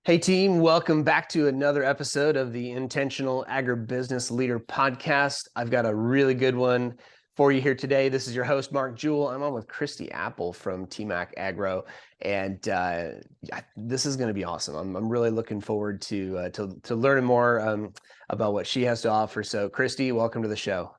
Hey team, welcome back to another episode of the Intentional Agribusiness Leader podcast. I've got a really good one for you here today. This is your host, Mark Jewell. I'm on with Christie Apple from Timac Agro, and this is going to be awesome. I'm really looking forward to learning more about what she has to offer. So, Christie, welcome to the show.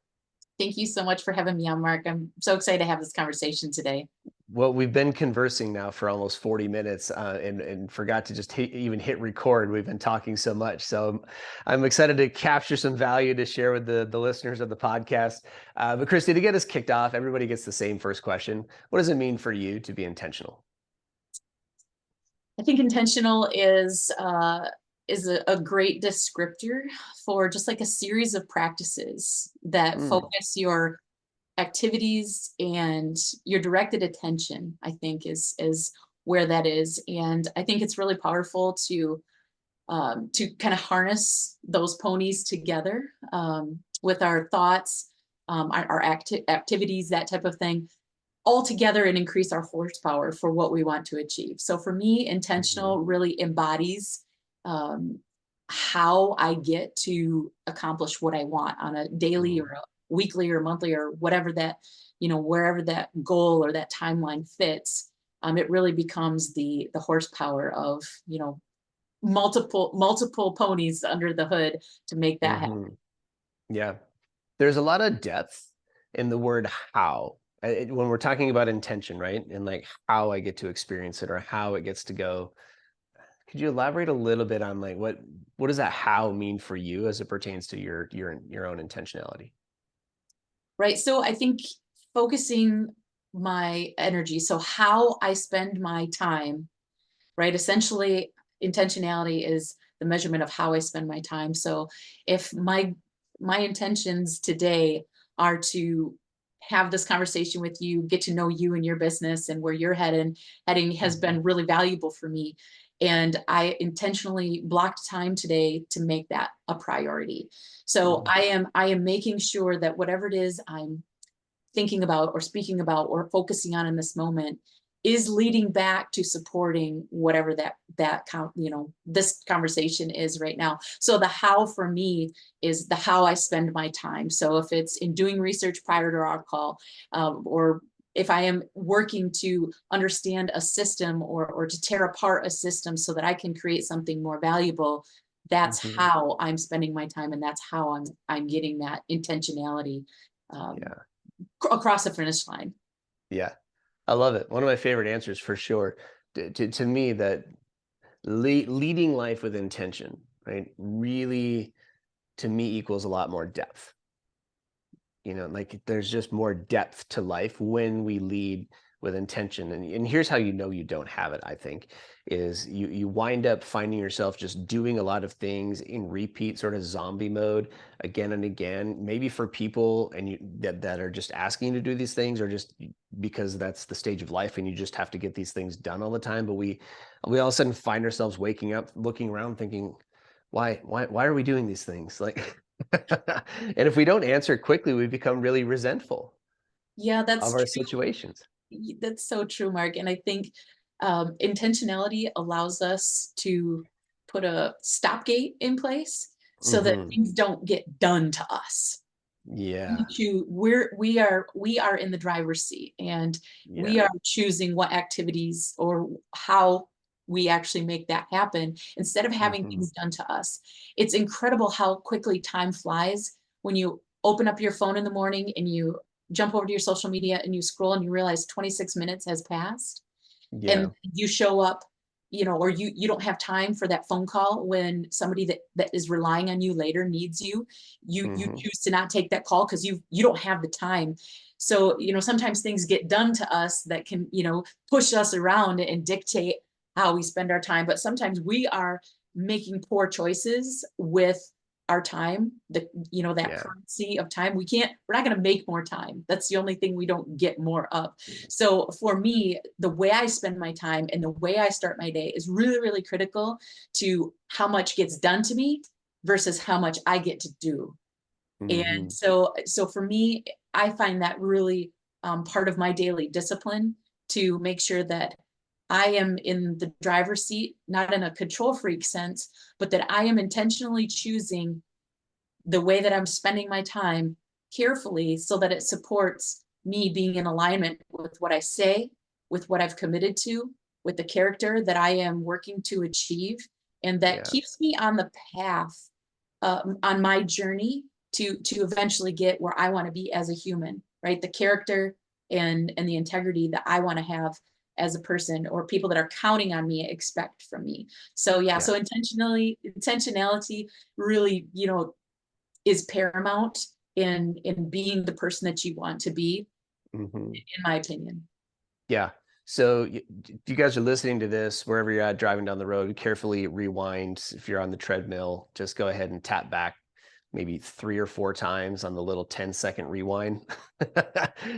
Thank you so much for having me on, Mark. I'm so excited to have this conversation today. Well, we've been conversing now for almost 40 minutes and forgot to just even hit record. We've been talking so much. So I'm excited to capture some value to share with the listeners of the podcast. But Christy, to get us kicked off, everybody gets the same first question. What does it mean for you to be intentional? I think intentional is a great descriptor for just like a series of practices that focus your activities and your directed attention. I think is where that is, and I think it's really powerful to kind of harness those ponies together with our thoughts, our activities, that type of thing, all together, and increase our horsepower for what we want to achieve. So for me, intentional really embodies how I get to accomplish what I want on a daily or a weekly or monthly or whatever that, wherever that goal or that timeline fits. It really becomes the horsepower of, multiple ponies under the hood to make that happen. Yeah, there's a lot of depth in the word how. When we're talking about intention, right? And like how I get to experience it or how it gets to go. Could you elaborate a little bit on like what does that how mean for you as it pertains to your own intentionality? Right. So I think focusing my energy, so how I spend my time, right? Essentially, intentionality is the measurement of how I spend my time. So if my intentions today are to have this conversation with you, get to know you and your business and where you're heading has been really valuable for me. And I intentionally blocked time today to make that a priority. So I am making sure that whatever it is I'm thinking about or speaking about or focusing on in this moment is leading back to supporting whatever this conversation is right now. So the how for me is the how I spend my time. So if it's in doing research prior to our call, or if I am working to understand a system or to tear apart a system so that I can create something more valuable, that's how I'm spending my time, and that's how I'm getting that intentionality across the finish line. Yeah, I love it. One of my favorite answers for sure. To me, that leading life with intention, right? Really, to me, equals a lot more depth. Like there's just more depth to life when we lead with intention. And here's how you know you don't have it, I think, is you wind up finding yourself just doing a lot of things in repeat sort of zombie mode again and again, maybe for people that are just asking you to do these things, or just because that's the stage of life and you just have to get these things done all the time. But we all of a sudden find ourselves waking up, looking around thinking, why are we doing these things? Like and if we don't answer quickly, we become really resentful Yeah, of that's our true. situations. That's so true, Mark. And I think intentionality allows us to put a stopgate in place so that Hmm. things don't get done to us. Yeah. We are in the driver's seat, and we Yeah. are choosing what activities or how we actually make that happen instead of having Hmm. things done to us. It's incredible how quickly time flies when you open up your phone in the morning and you jump over to your social media and you scroll and you realize 26 minutes has passed, Yeah. and you show up, or you don't have time for that phone call when somebody that is relying on you later needs you. You Hmm. choose to not take that call because you don't have the time. So sometimes things get done to us that can push us around and dictate how we spend our time, but sometimes we are making poor choices with our time, that Yeah. currency of time. We're not going to make more time. That's the only thing we don't get more of. So for me, the way I spend my time and the way I start my day is really, really critical to how much gets done to me versus how much I get to do. And Hmm. so for me, I find that really part of my daily discipline to make sure that I am in the driver's seat, not in a control freak sense, but that I am intentionally choosing the way that I'm spending my time carefully so that it supports me being in alignment with what I say, with what I've committed to, with the character that I am working to achieve. And that Yeah. keeps me on the path, on my journey to eventually get where I want to be as a human, right? The character and the integrity that I want to have as a person, or people that are counting on me expect from me. So yeah, Yeah. so intentionality really, is paramount in being the person that you want to be, Mhm. in my opinion. Yeah. So if you guys are listening to this, wherever you're at, driving down the road, carefully rewind. If you're on the treadmill, just go ahead and tap back maybe 3 or 4 times on the little 10-second rewind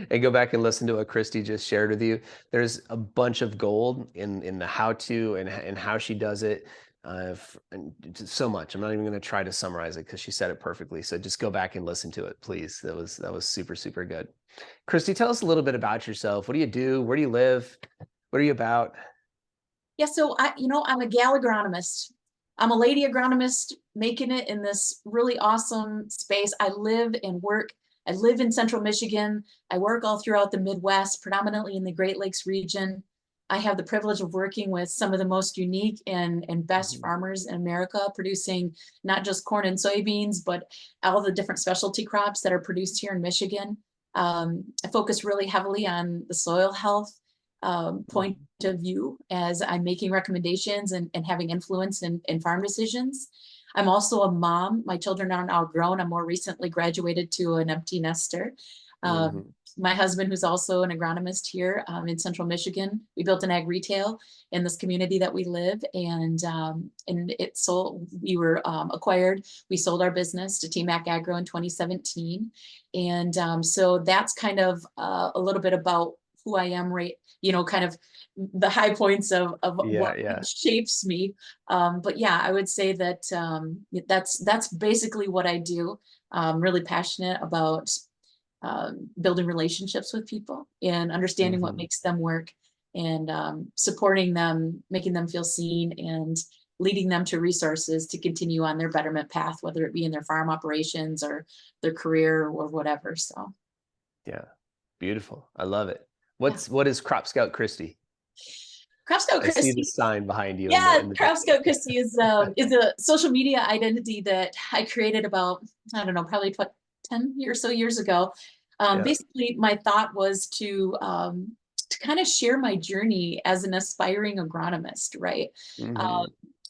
and go back and listen to what Christy just shared with you. There's a bunch of gold in the how to and how she does it. And just so much. I'm not even going to try to summarize it because she said it perfectly. So just go back and listen to it, please. That was super, super good. Christy, tell us a little bit about yourself. What do you do? Where do you live? What are you about? Yeah, so I'm a gal agronomist. I'm a lady agronomist making it in this really awesome space. I live and work. I live in central Michigan. I work all throughout the Midwest, predominantly in the Great Lakes region. I have the privilege of working with some of the most unique and best Mhm, farmers in America, producing not just corn and soybeans, but all the different specialty crops that are produced here in Michigan. I focus really heavily on the soil health point mhm, of view as I'm making recommendations and having influence in farm decisions. I'm also a mom. My children are now grown. I'm more recently graduated to an empty nester. Um, mhm, my husband, who's also an agronomist here in Central Michigan, we built an ag retail in this community that we live, and it sold. We were acquired. We sold our business to Timac Agro in 2017, and so that's kind of a little bit about who I am, right? Kind of the high points of yeah, what yeah. shapes me. But yeah, I would say that that's basically what I do. I'm really passionate about building relationships with people and understanding what Mhm. makes them work, and supporting them, making them feel seen, and leading them to resources to continue on their betterment path, whether it be in their farm operations or their career or whatever. So Yeah. Beautiful. I love it. yeah. What is Crop Scout Christie? Crop Scout I see the Christie. sign behind you in Yeah, the Crop video. Scout Christie is a social media identity that I created about, I don't know, probably 10 or so years ago. Yeah. Basically, my thought was to kind of share my journey as an aspiring agronomist, right? Um, Mhm,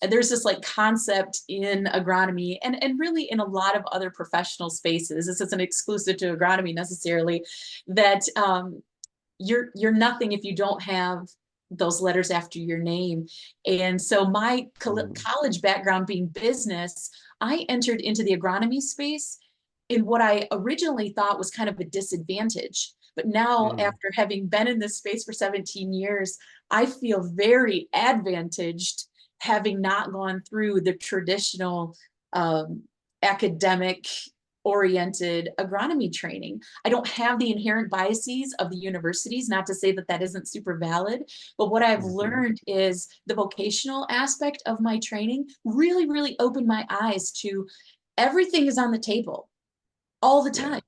there's this like concept in agronomy and really in a lot of other professional spaces. This isn't exclusive to agronomy necessarily, that you're nothing if you don't have those letters after your name. And so my mhm, college background being business, I entered into the agronomy space in what I originally thought was kind of a disadvantage. But now, mhm. after having been in this space for 17 years, I feel very advantaged having not gone through the traditional academic oriented agronomy training. I don't have the inherent biases of the universities, not to say that that isn't super valid, but what I've Mhm. learned is the vocational aspect of my training really, really opened my eyes to everything is on the table all the Yeah. time.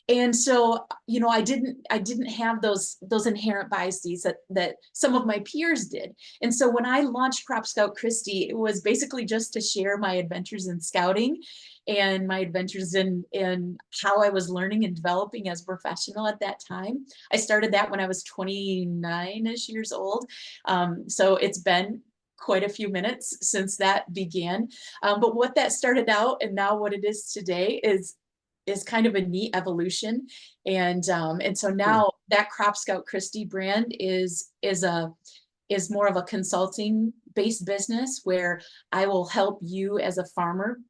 And so I didn't have those inherent biases that some of my peers did. And so when I launched Crop Scout Christie, it was basically just to share my adventures in scouting and my adventures in how I was learning and developing as a professional at that time. I started that when I was 29ish years old, so it's been quite a few minutes since that began. But what that started out and now what it is today is kind of a neat evolution. And so Hmm. now that Crop Scout Christie brand is more of a consulting based business where I will help you as a farmer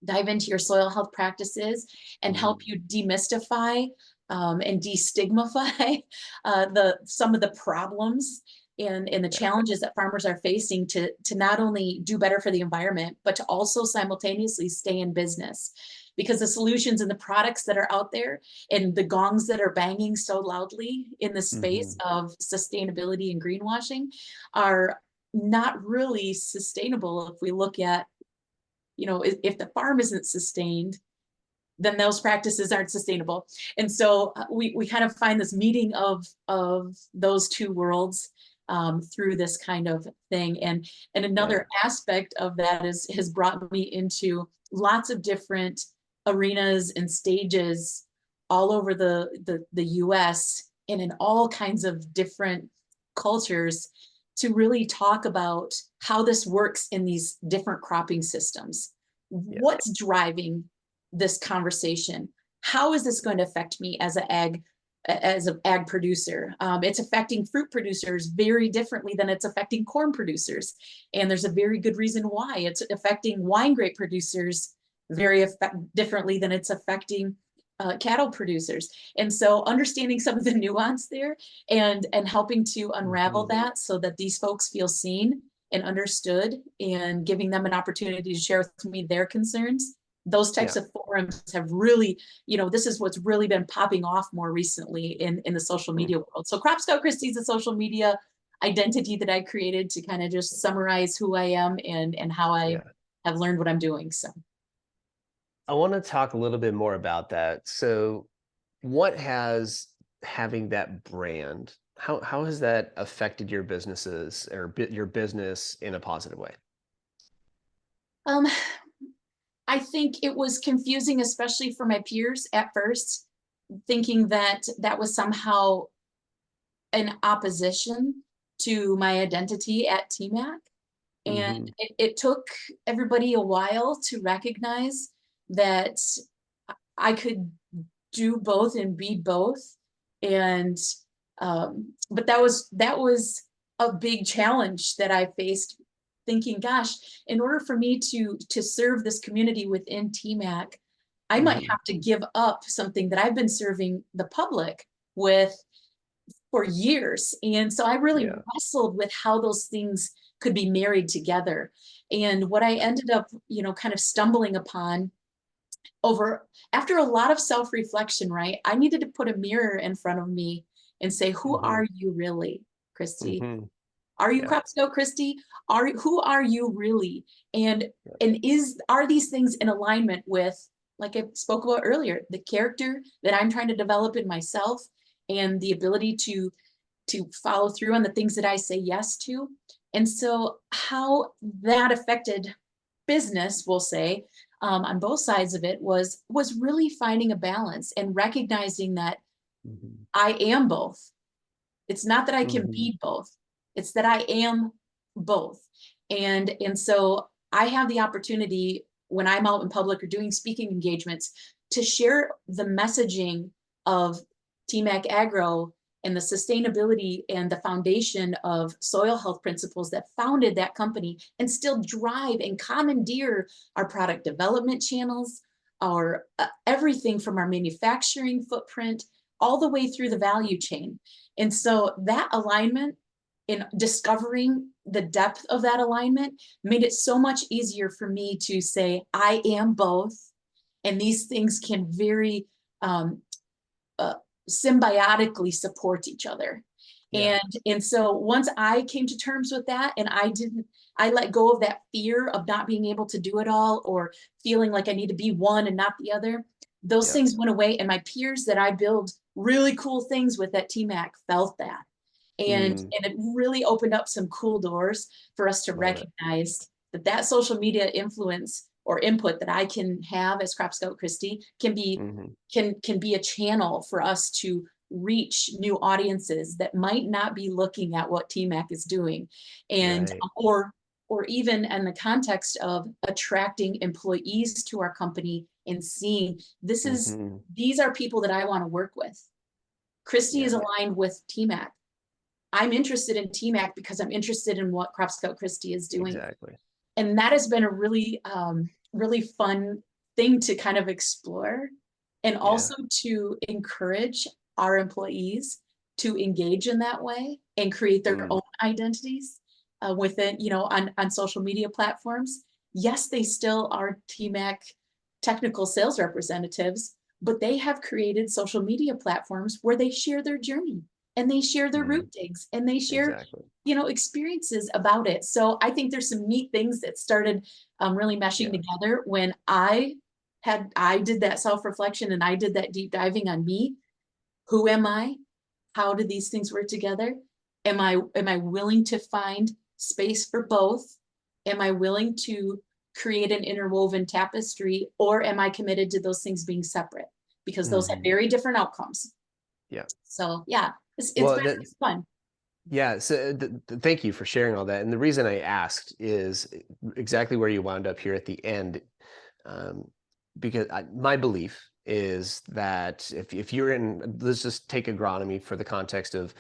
dive into your soil health practices and help Mhm. you demystify and destigmify the some of the problems and the Yeah. challenges that farmers are facing to not only do better for the environment, but to also simultaneously stay in business. because the solutions and the products that are out there and the gongs that are banging so loudly in the space Mhm. of sustainability and greenwashing are not really sustainable. If we look at, if the farm isn't sustained, then those practices aren't sustainable. And so we kind of find this meeting of those two worlds through this kind of thing. And Yeah. another aspect of that has brought me into lots of different arenas and stages all over the US and in all kinds of different cultures to really talk about how this works in these different cropping systems. Yeah. What's driving this conversation? How is this going to affect me as an ag producer? It's affecting fruit producers very differently than it's affecting corn producers. And there's a very good reason why. It's affecting wine grape producers very differently than it's affecting cattle producers. And so understanding some of the nuance there and helping to unravel Mhm. that so that these folks feel seen and understood, and giving them an opportunity to share with me their concerns. Those types Yeah. of forums have really, this is what's really been popping off more recently in the social Mm. media world. So Crop Scout Christie is a social media identity that I created to kind of just summarize who I am and how I Yeah. have learned what I'm doing. So I want to talk a little bit more about that. So, what has having that brand, how has that affected your businesses or your business in a positive way? um, I think it was confusing, especially for my peers at first, thinking that that was somehow an opposition to my identity at TMAC. And Mhm. it took everybody a while to recognize that I could do both and be both. And but that was a big challenge that I faced, thinking, gosh, in order for me to serve this community within TMAC, I might Mhm. have to give up something that I've been serving the public with for years. And so I really Yeah. wrestled with how those things could be married together. And what I ended up, kind of stumbling upon over after a lot of self-reflection, right? I needed to put a mirror in front of me and say, who Mhm. are you really, Christy? Mhm. Are you Yeah. Crop Scout Christy? Who are you really? And Yeah. are these things in alignment with, like I spoke about earlier, the character that I'm trying to develop in myself and the ability to follow through on the things that I say yes to? And so how that affected business, we'll say, on both sides of it was really finding a balance and recognizing that Mhm. I am both. It's not that I can Mhm. be both. It's that I am both. And so I have the opportunity when I'm out in public or doing speaking engagements to share the messaging of Timac Agro and the sustainability and the foundation of soil health principles that founded that company and still drive and commandeer our product development channels, our everything from our manufacturing footprint all the way through the value chain. And so that alignment, in discovering the depth of that alignment, made it so much easier for me to say, I am both. And these things can very um, uh, symbiotically support each other. Yeah. And so once I came to terms with that, and I let go of that fear of not being able to do it all or feeling like I need to be one and not the other. Those Yeah. things went away, and my peers that I build really cool things with at TMAC felt that. Mm. And it really opened up some cool doors for us to Love it. recognize that social media influence or input that I can have as Crop Scout Christie Mhm. can be a channel for us to reach new audiences that might not be looking at what TMAC is doing. And Right. or even in the context of attracting employees to our company and seeing Mhm. these are people that I want to work with. Christie is Yeah. aligned with TMAC. I'm interested in TMAC because I'm interested in what Crop Scout Christie is doing. Exactly. And that has been a really fun thing to kind of explore, and Yeah. also to encourage our employees to engage in that way and create their Mm. own identities within, on social media platforms. Yes, they still are TMAC technical sales representatives, but they have created social media platforms where they share their journey and they share their Mm, root digs and they share, exactly. experiences about it. So I think there's some neat things that started really meshing Yeah. together when I did that self-reflection and I did that deep diving on me. Who am I? How do these things work together? Am I willing to find space for both? Am I willing to create an interwoven tapestry, or am I committed to those things being separate? Because those have Hmm. very different outcomes. Yeah. So yeah, it's Well, been that, it's fun. yeah. So thank you for sharing all that. And the reason I asked is exactly where you wound up here at the end. Um, because my belief is that if you're in, let's just take agronomy for the context of,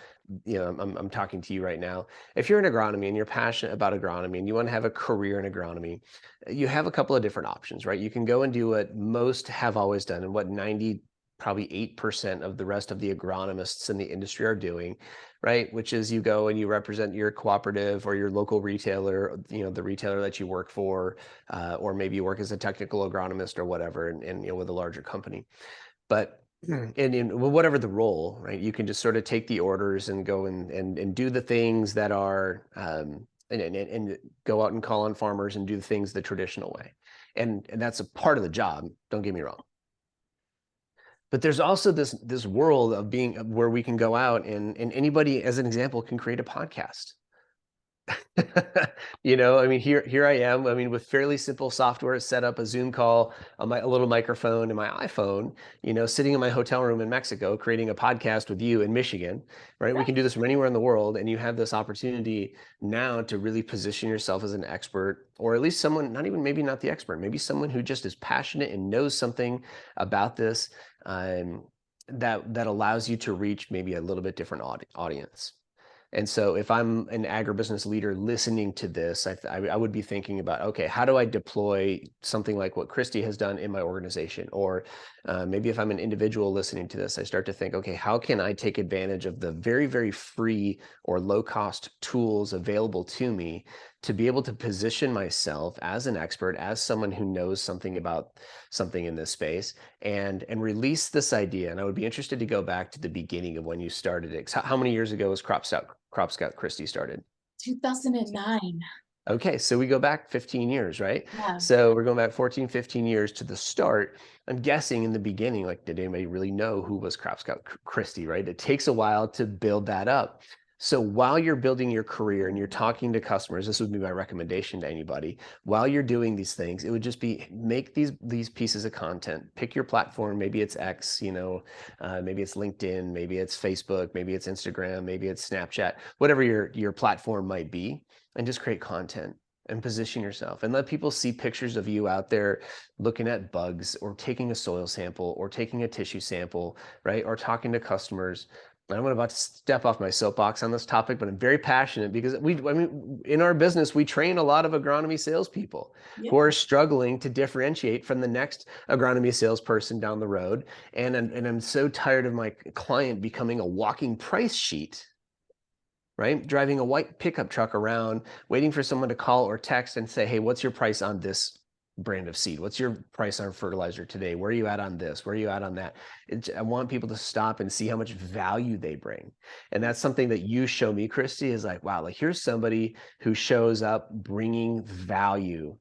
I'm talking to you right now. If you're in agronomy and you're passionate about agronomy and you want to have a career in agronomy, you have a couple of different options, right? You can go and do what most have always done and what 90, probably 8% of the rest of the agronomists in the industry are doing, right? Which is you go and you represent your cooperative or your local retailer, the retailer that you work for, or maybe you work as a technical agronomist or whatever, and with a larger company. But and in whatever the role, right, you can just sort of take the orders and go and do the things that are and go out and call on farmers and do the things the traditional way. And that's a part of the job, don't get me wrong. But there's also this world of being where we can go out and anybody, as an example, can create a podcast. I mean, here I am. I mean, with fairly simple software, set up a Zoom call on a little microphone and my iPhone, sitting in my hotel room in Mexico, creating a podcast with you in Michigan, right? We can do this from anywhere in the world, and you have this opportunity now to really position yourself as an expert, or at least someone, not even maybe not the expert, maybe someone who just is passionate and knows something about this, that allows you to reach maybe a little bit different audience. And so if I'm an agribusiness leader listening to this, I would be thinking about, okay, how do I deploy something like what Christie has done in my organization? Or maybe if I'm an individual listening to this, I start to think, okay, how can I take advantage of the very, very free or low cost tools available to me to be able to position myself as an expert, as someone who knows something about something in this space, and release this idea. And I would be interested to go back to the beginning of when you started it. How many years ago was Crop Scout Christie started? 2009. Okay, so we go back 15 years, right? Yeah. So we're going back 14, 15 years to the start. I'm guessing in the beginning, like, did anybody really know who was Crop Scout Christie, right? It takes a while to build that up. So while you're building your career and you're talking to customers, this would be my recommendation to anybody. While you're doing these things, it would just be make these pieces of content. Pick your platform. Maybe it's X, maybe it's LinkedIn, maybe it's Facebook, maybe it's Instagram, maybe it's Snapchat, whatever your platform might be, and just create content and position yourself and let people see pictures of you out there looking at bugs or taking a soil sample or taking a tissue sample, right? Or talking to customers. I'm about to step off my soapbox on this topic, but I'm very passionate because in our business, we train a lot of agronomy salespeople Yeah. who are struggling to differentiate from the next agronomy salesperson down the road. And I'm so tired of my client becoming a walking price sheet, right? Driving a white pickup truck around, waiting for someone to call or text and say, hey, what's your price on this brand of seed? What's your price on fertilizer today? Where are you at on this? Where are you at on that? I want people to stop and see how much value they bring. And that's something that you show me, Christie, is like, wow, like here's somebody who shows up bringing value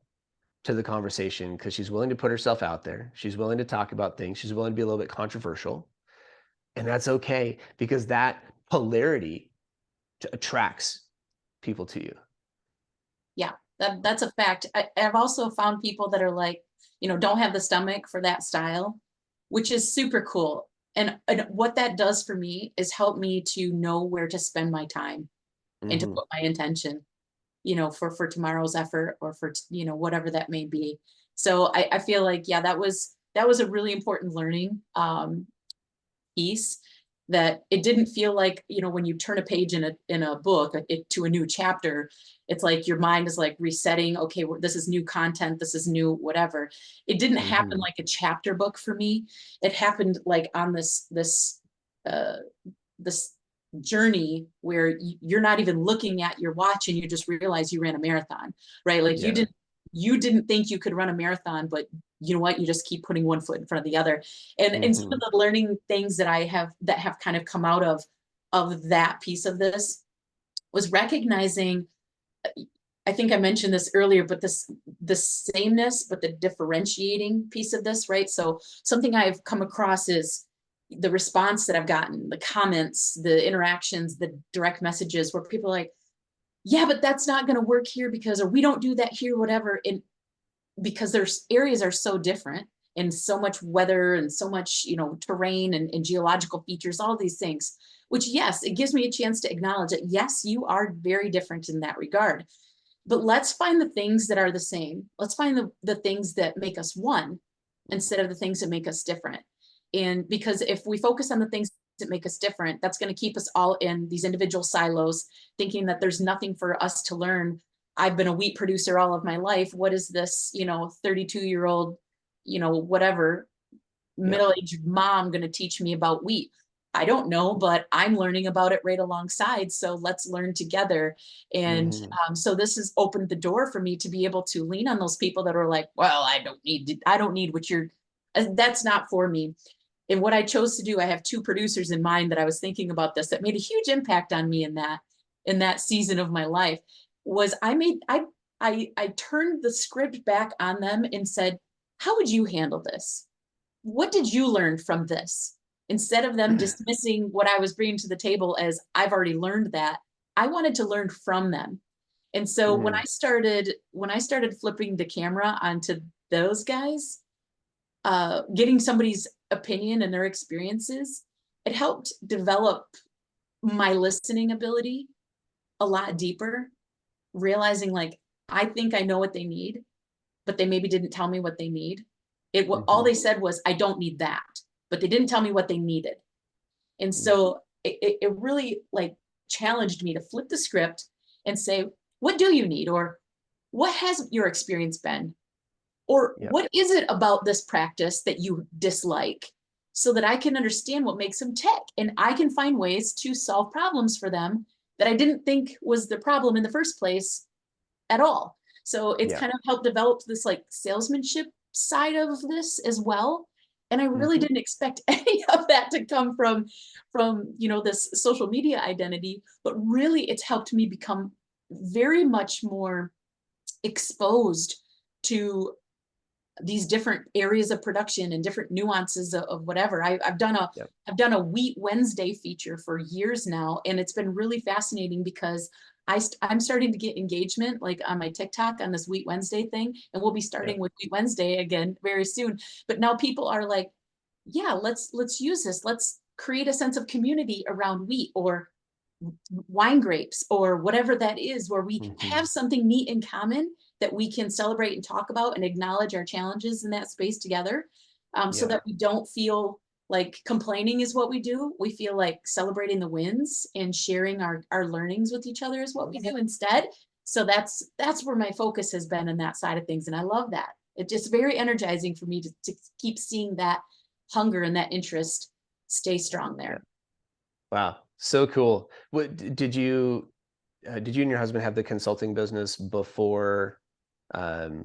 to the conversation because she's willing to put herself out there. She's willing to talk about things. She's willing to be a little bit controversial. And that's okay because that polarity attracts people to you. Yeah, that's a fact. I've also found people that are like, don't have the stomach for that style, which is super cool. And what that does for me is help me to know where to spend my time and to Mm-hmm. put my intention, for tomorrow's effort or for, whatever that may be. So I feel like, yeah, that was a really important learning piece, that it didn't feel like, when you turn a page in a book to a new chapter, it's like your mind is like resetting. Okay, this is new content, this is new whatever. It didn't happen Mm-hmm. like a chapter book for me. It happened like on uh this journey where you're not even looking at your watch and you just realize you ran a marathon, right? Like Yeah. you didn't think you could run a marathon, but you know what, you just keep putting one foot in front of the other. And some of Mhm. the learning things that have kind of come out of that piece of this was recognizing, I think I mentioned this earlier, but the sameness, but the differentiating piece of this, right? So something I've come across is the response that I've gotten, the comments, the interactions, the direct messages where people are like, yeah, but that's not going to work here because, or we don't do that here, whatever. And because there's areas are so different and so much weather and so much, terrain and geological features, all these things, which yes, it gives me a chance to acknowledge that yes, you are very different in that regard. But let's find the things that are the same. Let's find the things that make us one instead of the things that make us different. And because if we focus on the things that make us different, that's going to keep us all in these individual silos, thinking that there's nothing for us to learn. I've been a wheat producer all of my life. What is this, 32-year-old, whatever, Yep. middle-aged mom going to teach me about wheat? I don't know, but I'm learning about it right alongside. So let's learn together. And Mhm. so this has opened the door for me to be able to lean on those people that are like, well, I don't need what you're, that's not for me. And what I chose to do, I have two producers in mind that I was thinking about this that made a huge impact on me in that season of my life. Was I turned the script back on them and said, how would you handle this? What did you learn from this? Instead of them dismissing what I was bringing to the table as I've already learned that, I wanted to learn from them. And so Mm. when I started flipping the camera onto those guys, getting somebody's opinion and their experiences, it helped develop my listening ability a lot deeper, realizing like, I think I know what they need, but they maybe didn't tell me what they need. All Mhm. they said was, I don't need that, but they didn't tell me what they needed. And Mm. so it really like challenged me to flip the script and say, what do you need? Or what has your experience been? Or Yep. what is it about this practice that you dislike, so that I can understand what makes them tick and I can find ways to solve problems for them that I didn't think was the problem in the first place at all. So it's Yeah. kind of helped develop this like salesmanship side of this as well. And I really Mhm. didn't expect any of that to come from this social media identity, but really it's helped me become very much more exposed to these different areas of production and different nuances of whatever. Yep. I've done a Wheat Wednesday feature for years now, and it's been really fascinating because I'm starting to get engagement like on my TikTok on this Wheat Wednesday thing, and we'll be starting Yep. with Wheat Wednesday again very soon. But now people are like, yeah, let's use this. Let's create a sense of community around wheat or wine grapes or whatever that is, where we have Mhm. something neat in common that we can celebrate and talk about and acknowledge our challenges in that space together, so Yeah. that we don't feel like complaining is what we do. We feel like celebrating the wins and sharing our learnings with each other is what we do instead. So that's where my focus has been in that side of things. And I love that. It's just very energizing for me to keep seeing that hunger and that interest stay strong Yeah. there. Wow. So cool. Did you and your husband have the consulting business before, or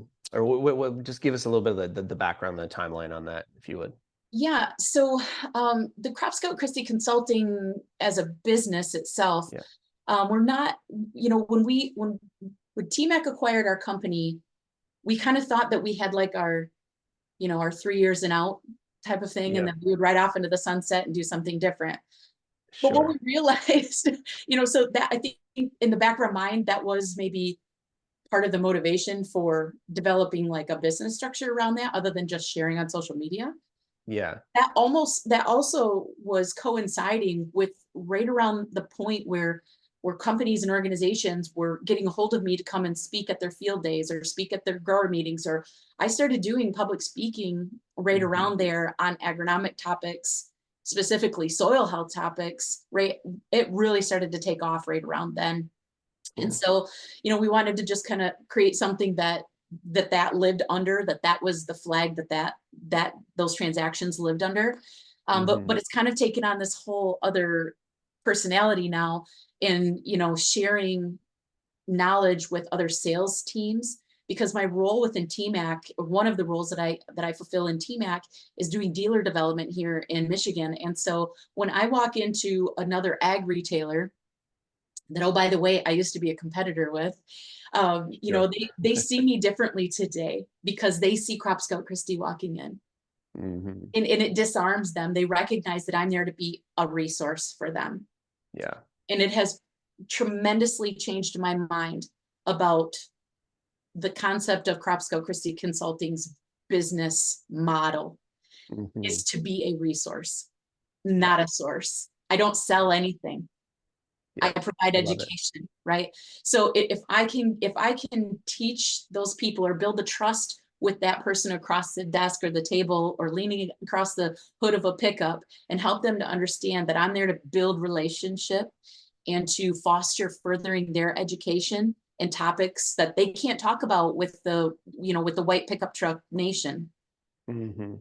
just give us a little bit of the background, the timeline on that, if you would. Yeah. So the Crop Scout Christie Consulting as a business itself, Yeah. we're not, when Timac acquired our company, we kind of thought that we had like our 3 years and out type of thing, and Yep. then we would ride off into the sunset and do something different. But what we Sure. realized, so that I think in the back of our mind, that was maybe part of the motivation for developing like a business structure around that, other than just sharing on social media. Yeah. That also was coinciding with right around the point where companies and organizations were getting a hold of me to come and speak at their field days or speak at their grower meetings, or I started doing public speaking right Mhm. around there on agronomic topics, specifically soil health topics. Right, it really started to take off right around then. And Cool. so, we wanted to just kind of create something that lived under, that was the flag that those transactions lived under. But Mhm. it's kind of taken on this whole other personality now in, sharing knowledge with other sales teams, because my role within Timac, or one of the roles that I fulfill in Timac, is doing dealer development here in Michigan. And so when I walk into another ag retailer that, oh, by the way, I used to be a competitor with, you Sure. know, they see me differently today because they see Crop Scout Christie walking in. Hmm. And it disarms them. They recognize that I'm there to be a resource for them. Yeah. And it has tremendously changed my mind about the concept of Crop Scout Christie Consulting's business model Hmm. is to be a resource, Yeah. not a source. I don't sell anything. I Yep. provide I love it. education, right? So if I can teach those people or build the trust with that person across the desk or the table or leaning across the hood of a pickup and help them to understand that I'm there to build relationship and to foster furthering their education and topics that they can't talk about with the white pickup truck nation. Hmm.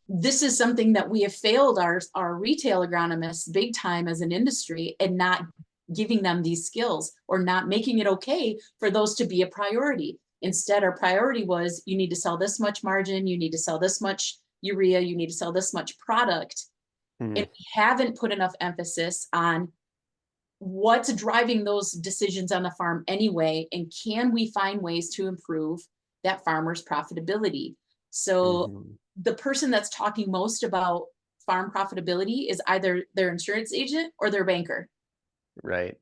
This is something that we have failed our retail agronomists big time as an industry, and not giving them these skills or not making it okay for those to be a priority. Instead, our priority was, you need to sell this much margin, you need to sell this much urea, you need to sell this much product. Hmm. And we haven't put enough emphasis on what's driving those decisions on the farm anyway, and can we find ways to improve that farmer's profitability. So Hmm. the person that's talking most about farm profitability is either their insurance agent or their banker. Right.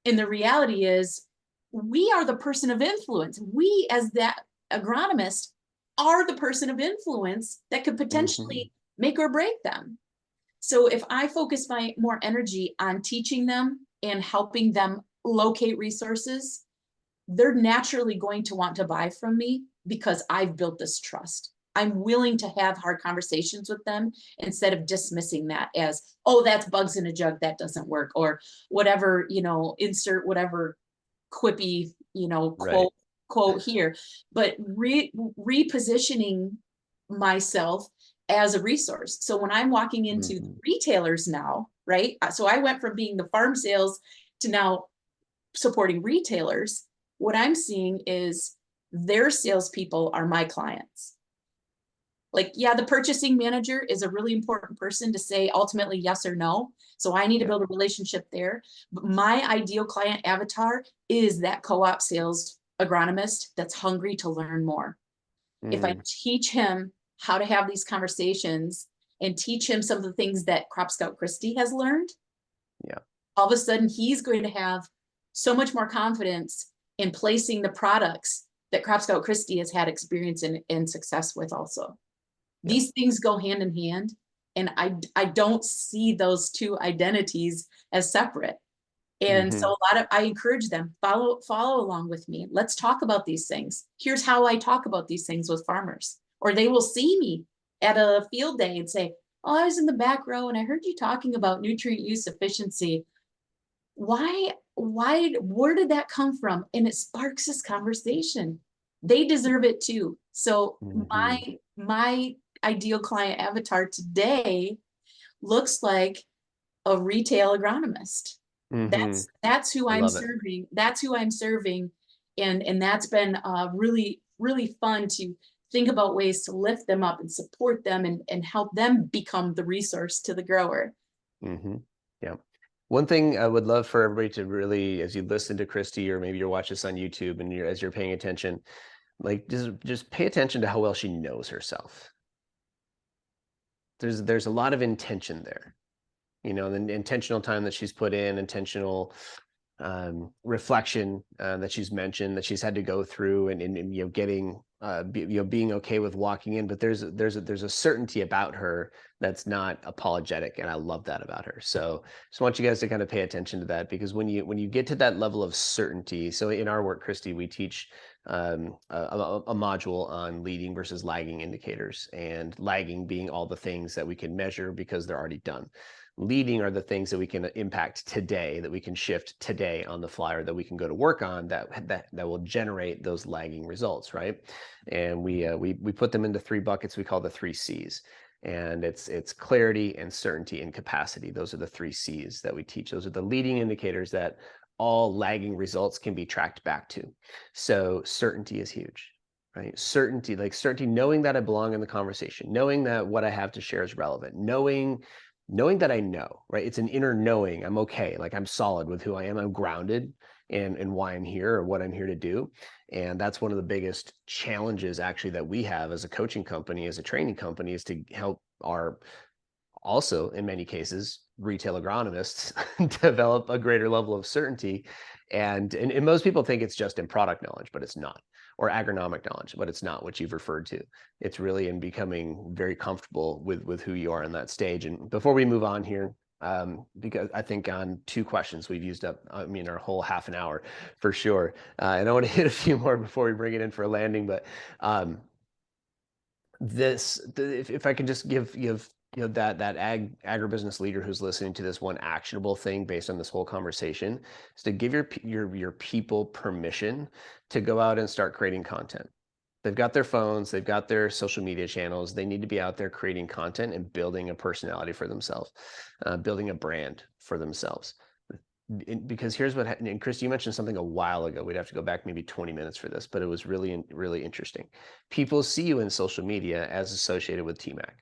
And the reality is, we are the person of influence. We, as that agronomist, are the person of influence that could Hmm. potentially make or break them. So if I focus my more energy on teaching them and helping them locate resources, they're naturally going to want to buy from me because I've built this trust. I'm willing to have hard conversations with them instead of dismissing that as, oh, that's bugs in a jug, that doesn't work, or whatever, insert whatever quippy, Right. quote here. But repositioning myself as a resource. So when I'm walking into Hmm. retailers now, right? So I went from being the farm sales to now supporting retailers. What I'm seeing is their salespeople are my clients. Like, yeah, the purchasing manager is a really important person to say ultimately yes or no. So I need to Yeah. build a relationship there. But my ideal client avatar is that co-op sales agronomist that's hungry to learn more. If I Mm. teach him how to have these conversations and teach him some of the things that Crop Scout Christie has learned, Yeah. all of a sudden he's going to have so much more confidence in placing the products that Crop Scout Christie has had experience and success with also. Yeah. These things go hand in hand, and I don't see those two identities as separate. And so Hmm. I encourage them, follow along with me. Let's talk about these things. Here's how I talk about these things with farmers. Or they will see me at a field day and say, oh, I was in the back row and I heard you talking about nutrient use efficiency. Where did that come from? And it sparks this conversation. They deserve it too. So Hmm. my ideal client avatar today looks like a retail agronomist. Hmm. That's who I I'm love it. serving. That's who I'm serving. And that's been really, really fun to think about ways to lift them up and support them and help them become the resource to the grower. Hmm. Yeah. One thing I would love for everybody to really, as you listen to Christy, or maybe you're watching this on YouTube and as you're paying attention, like just pay attention to how well she knows herself. There's a lot of intention there, the intentional time that she's put in, intentional reflection that she's mentioned that she's had to go through, and getting being okay with walking in. But there's a certainty about her that's not apologetic, and I love that about her. So just want you guys to kind of pay attention to that, because when you get to that level of certainty. So in our work, Christy, we teach a module on leading versus lagging indicators, and lagging being all the things that we can measure because they're already done. Leading are the things that we can impact today, that we can shift today on the fly, or that we can go to work on, that will generate those lagging results, right? And we put them into three buckets we call the three C's. And it's clarity and certainty and capacity. Those are the three C's that we teach. Those are the leading indicators that all lagging results can be tracked back to. So certainty is huge. right? Certainty, like certainty, knowing that I belong in the conversation, knowing that what I have to share is relevant, knowing that I know, right? It's an inner knowing. I'm okay. Like I'm solid with who I am. I'm grounded in why I'm here or what I'm here to do. And that's one of the biggest challenges actually that we have as a coaching company, as a training company, is to help our, also in many cases, retail agronomists develop a greater level of certainty. And most people think it's just in product knowledge, but it's not, or agronomic knowledge, but it's not what you've referred to. It's really in becoming very comfortable with who you are in that stage. And before we move on here, because I think on 2 questions we've used up, I mean, our whole half an hour for sure. And I want to hit a few more before we bring it in for a landing, but if I could just give that agribusiness leader who's listening to this, one actionable thing based on this whole conversation is to give your people permission to go out and start creating content. They've got their phones, they've got their social media channels. They need to be out there creating content and building a personality for themselves, building a brand for themselves. Because here's what, and Chris, you mentioned something a while ago. We'd have to go back maybe 20 minutes for this, but it was really, really interesting. People see you in social media as associated with Timac.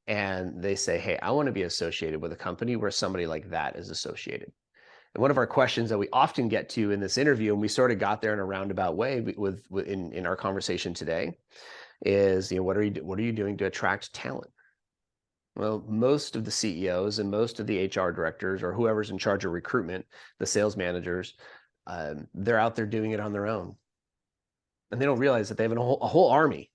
And they say, hey, I want to be associated with a company where somebody like that is associated. And one of our questions that we often get to in this interview, and we sort of got there in a roundabout way in our conversation today, is, what are you doing to attract talent? Well, most of the CEOs and most of the HR directors or whoever's in charge of recruitment, the sales managers, they're out there doing it on their own. And they don't realize that they have a whole army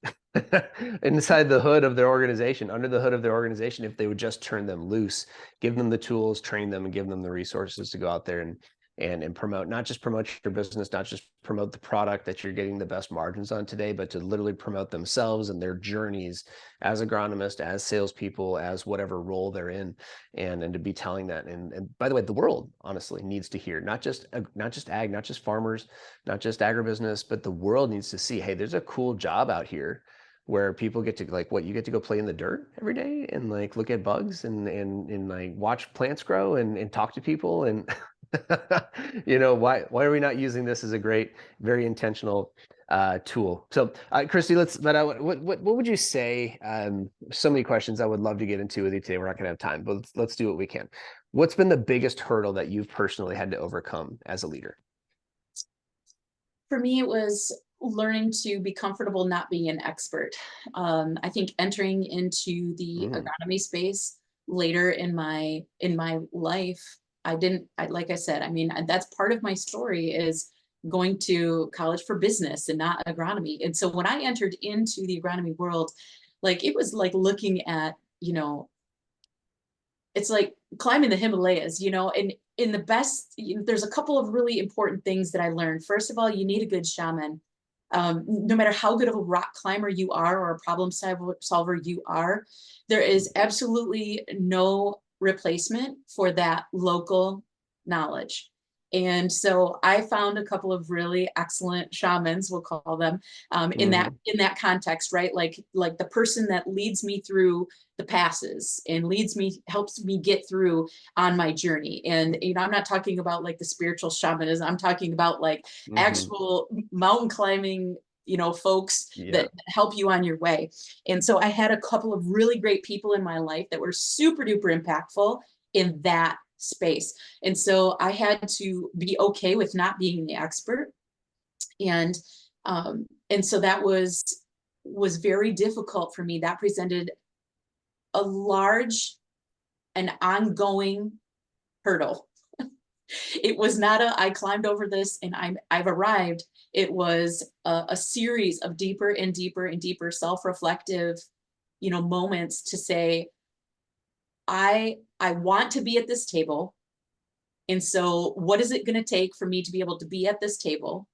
inside the hood of their organization, under the hood of their organization, if they would just turn them loose, give them the tools, train them, and give them the resources to go out there and promote, not just promote your business, not just promote the product that you're getting the best margins on today, but to literally promote themselves and their journeys as agronomists, as salespeople, as whatever role they're in, and to be telling that. And by the way, the world honestly needs to hear, not just ag, not just farmers, not just agribusiness, but the world needs to see, hey, there's a cool job out here where people get to, like, what, you get to go play in the dirt every day and like look at bugs and like watch plants grow and talk to people and why are we not using this as a great, very intentional tool? So Christie, what would you say? So many questions I would love to get into with you today. We're not gonna have time, but let's do what we can. What's been the biggest hurdle that you've personally had to overcome as a leader? For me, it was learning to be comfortable not being an expert. I think entering into the Mm, agronomy space later in my life, like I said, I mean, that's part of my story is going to college for business and not agronomy. And so when I entered into the agronomy world, like it was like looking at, it's like climbing the Himalayas, and in the best, there's a couple of really important things that I learned. First of all, you need a good shaman. No matter how good of a rock climber you are or a problem solver you are, there is absolutely no replacement for that local knowledge. And so I found a couple of really excellent shamans, we'll call them, in that mhm, context, right? Like the person that leads me through the passes and helps me get through on my journey. And I'm not talking about like the spiritual shamanism. I'm talking about like mhm. actual mountain climbing, folks Yeah. that help you on your way. And so I had a couple of really great people in my life that were super duper impactful in that space. And so I had to be okay with not being the expert. And so that was very difficult for me. That presented a large and ongoing hurdle. It was not I climbed over this and I've arrived. It was a series of deeper and deeper and deeper self-reflective, moments to say, I want to be at this table. And so what is it going to take for me to be able to be at this table?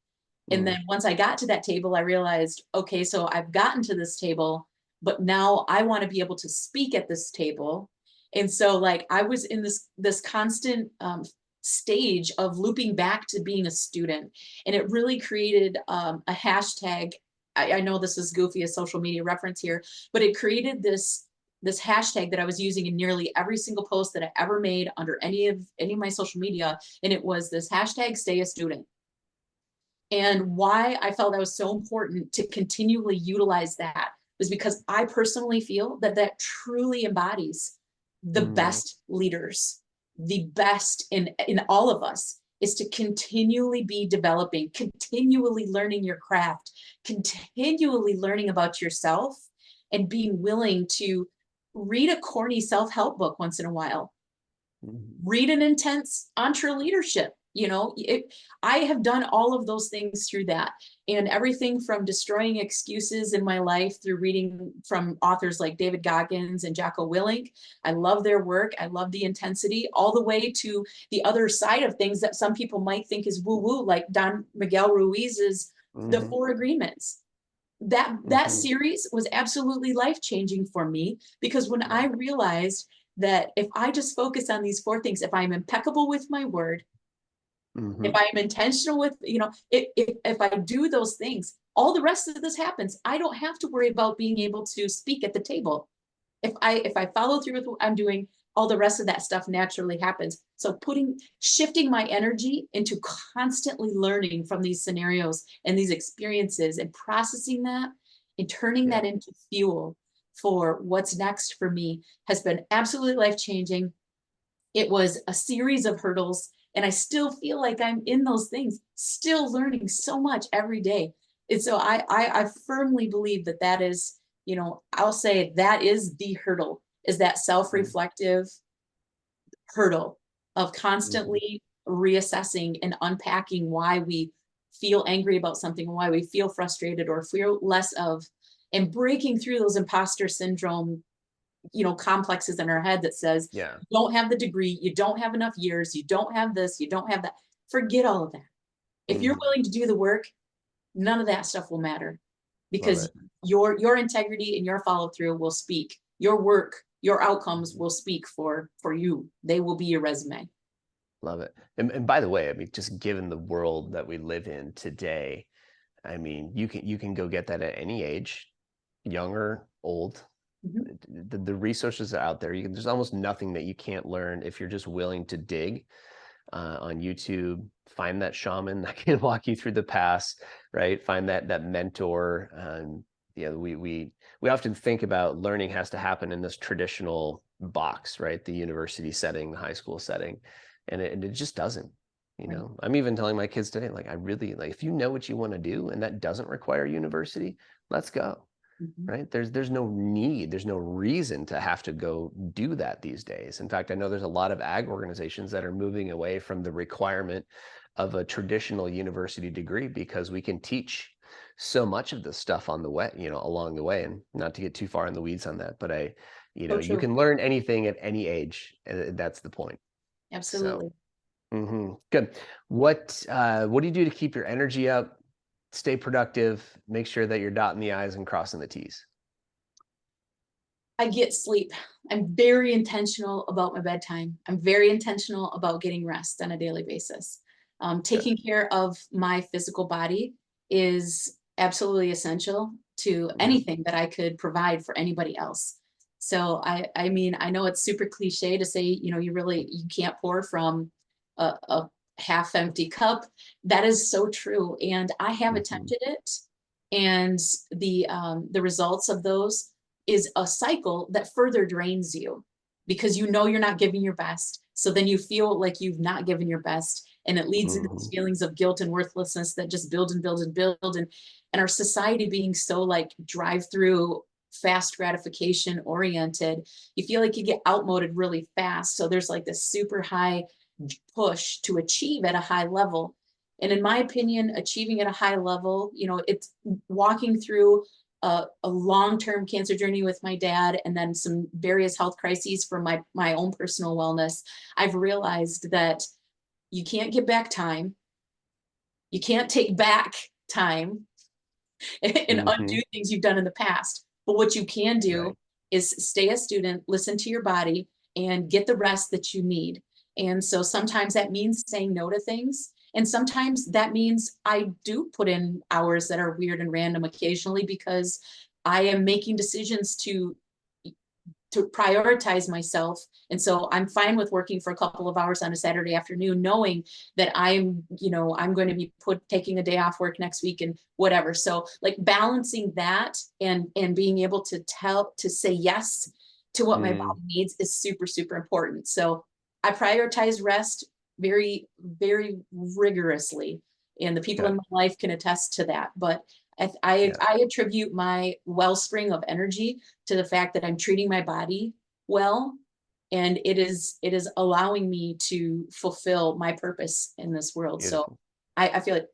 And Mm, then once I got to that table, I realized, okay, so I've gotten to this table, but now I want to be able to speak at this table. And so like I was in this constant stage of looping back to being a student. And it really created a hashtag. I know this is goofy, a social media reference here, but it created this hashtag that I was using in nearly every single post that I ever made under any of my social media. And it was this hashtag stay a student. And why I felt that was so important to continually utilize that was because I personally feel that that truly embodies the Mm, best leaders, the best in all of us, is to continually be developing, continually learning your craft, continually learning about yourself, and being willing to read a corny self-help book once in a while, mhm. read an intense entre leadership. I have done all of those things through that, and everything from destroying excuses in my life through reading from authors like David Goggins and Jocko Willink. I love their work. I love the intensity, all the way to the other side of things that some people might think is woo woo, like Don Miguel Ruiz's The Mhm, Four Agreements. That mhm. series was absolutely life changing for me, because when I Right. realized that if I just focus on these four things, if I'm impeccable with my word, if Mhm. I'm intentional with, if I do those things, all the rest of this happens. I don't have to worry about being able to speak at the table. If I follow through with what I'm doing, all the rest of that stuff naturally happens. So shifting my energy into constantly learning from these scenarios and these experiences, and processing that and turning Yeah. that into fuel for what's next for me, has been absolutely life changing. It was a series of hurdles, and I still feel like I'm in those things, still learning so much every day. And so I firmly believe that that is, I'll say that is the hurdle, is that Mhm, self-reflective hurdle of mhm. constantly reassessing and unpacking why we feel angry about something, why we feel frustrated or feel less of, and breaking through those imposter syndrome, complexes in our head that says, Yeah. you don't have the degree, you don't have enough years, you don't have this, you don't have that. Forget all of that. If you're Mhm. willing to do the work, none of that stuff will matter, Love because it. your integrity and your follow through will speak. Your work, your outcomes Mhm. will speak for you. They will be your resume. Love it. And by the way, I mean, just given the world that we live in today, I mean, you can go get that at any age, young or old. Mhm. The resources are out there. There's almost nothing that you can't learn if you're just willing to dig on YouTube. Find that shaman that can walk you through the paths, right? Find that mentor. We often think about learning has to happen in this traditional box, right? The university setting, the high school setting, and it just doesn't. Right. I'm even telling my kids today, like, I really like, if you know what you want to do and that doesn't require university, let's go, Mhm. right? There's no need, there's no reason to have to go do that these days. In fact, I know there's a lot of ag organizations that are moving away from the requirement of a traditional university degree, because we can teach so much of this stuff on the way, along the way. And not to get too far in the weeds on that, but So you true. can learn anything at any age, and that's the point. So, Absolutely. good. What do you do to keep your energy up, stay productive, make sure that you're dotting the I's and crossing the T's? I get sleep. I'm very intentional about my bedtime. I'm very intentional about getting rest on a daily basis. Good. Taking care of my physical body is absolutely essential to Mhm. anything that I could provide for anybody else. So I mean, I know it's super cliche to say, you can't pour from a half empty cup. That is so true. And I have Mhm. attempted it. And the results of those is a cycle that further drains you, because you're not giving your best. So then you feel like you've not given your best. And it leads into these Mhm. feelings of guilt and worthlessness that just build and build and build. And our society being so like drive through, fast gratification oriented, you feel like you get outmoded really fast. So there's like this super high push to achieve at a high level. And in my opinion, achieving at a high level, it's walking through a long-term cancer journey with my dad, and then some various health crises for my own personal wellness. I've realized that you can't get back time. You can't take back time and undo Mhm. things you've done in the past. But what you can do Right. is stay a student, listen to your body, and get the rest that you need. And so sometimes that means saying no to things. And sometimes that means I do put in hours that are weird and random occasionally, because I am making decisions to to prioritize myself. And so I'm fine with working for a couple of hours on a Saturday afternoon, knowing that I'm going to be taking a day off work next week and whatever. So like balancing that and being able to say yes to what my Mm, body needs is super, super important. So I prioritize rest very, very rigorously. And the people in good. my life can attest to that. But Yeah. I attribute my wellspring of energy to the fact that I'm treating my body well, and it is allowing me to fulfill my purpose in this world. So Beautiful. I feel like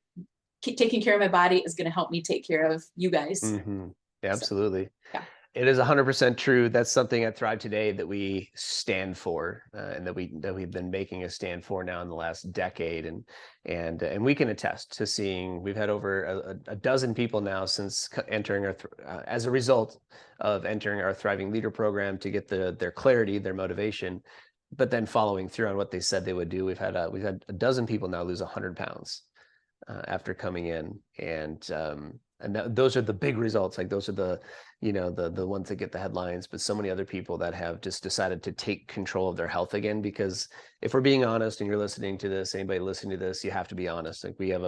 taking care of my body is going to help me take care of you guys. So Absolutely. yeah. It is 100% true. That's something at Thrive Today that we stand for, and that we've been making a stand for now in the last decade, and we can attest to seeing we've had over a dozen people now since entering our as a result of entering our Thriving Leader program to get their clarity, their motivation, but then following through on what they said they would do. We've had a dozen people now lose 100 pounds after coming in, and those are the big results. Like those are the ones that get the headlines, but so many other people that have just decided to take control of their health again. Because if we're being honest, and you're listening to this, anybody listening to this, you have to be honest. Like we have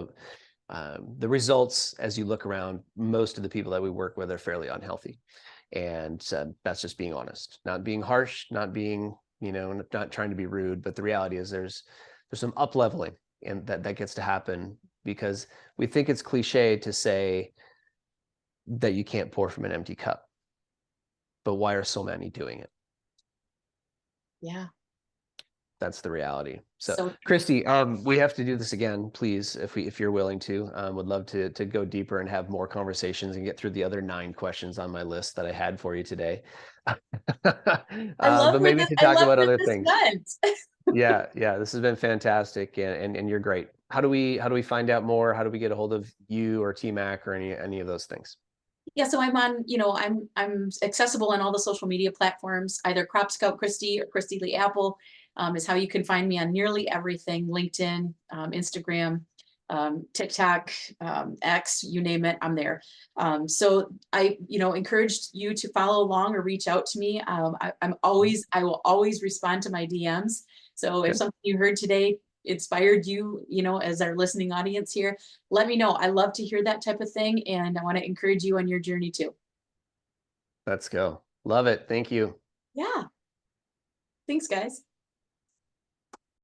the results, as you look around, most of the people that we work with are fairly unhealthy, and that's just being honest, not being harsh, not being not trying to be rude. But the reality is there's some up leveling, and that gets to happen because we think it's cliche to say that you can't pour from an empty cup. But why are so many doing it? Yeah. That's the reality. So, So Christie, we have to do this again, please, if you're willing to. Would love to go deeper and have more conversations and get through the other 9 questions on my list that I had for you today. But maybe to I talk love about where other this things. went. Yeah, yeah, this has been fantastic, and you're great. How do we find out more? How do we get a hold of you or Timac or any of those things? Yeah, so I'm on, I'm accessible on all the social media platforms, either Crop Scout Christie or Christie Apple, is how you can find me on nearly everything: LinkedIn, Instagram, TikTok, X, you name it, I'm there. So I, encouraged you to follow along or reach out to me. I will always respond to my DMs. So if Good. something you heard today inspired you, as our listening audience here, let me know. I love to hear that type of thing, and I want to encourage you on your journey too. Let's go. Love it. Thank you. Yeah. Thanks, guys.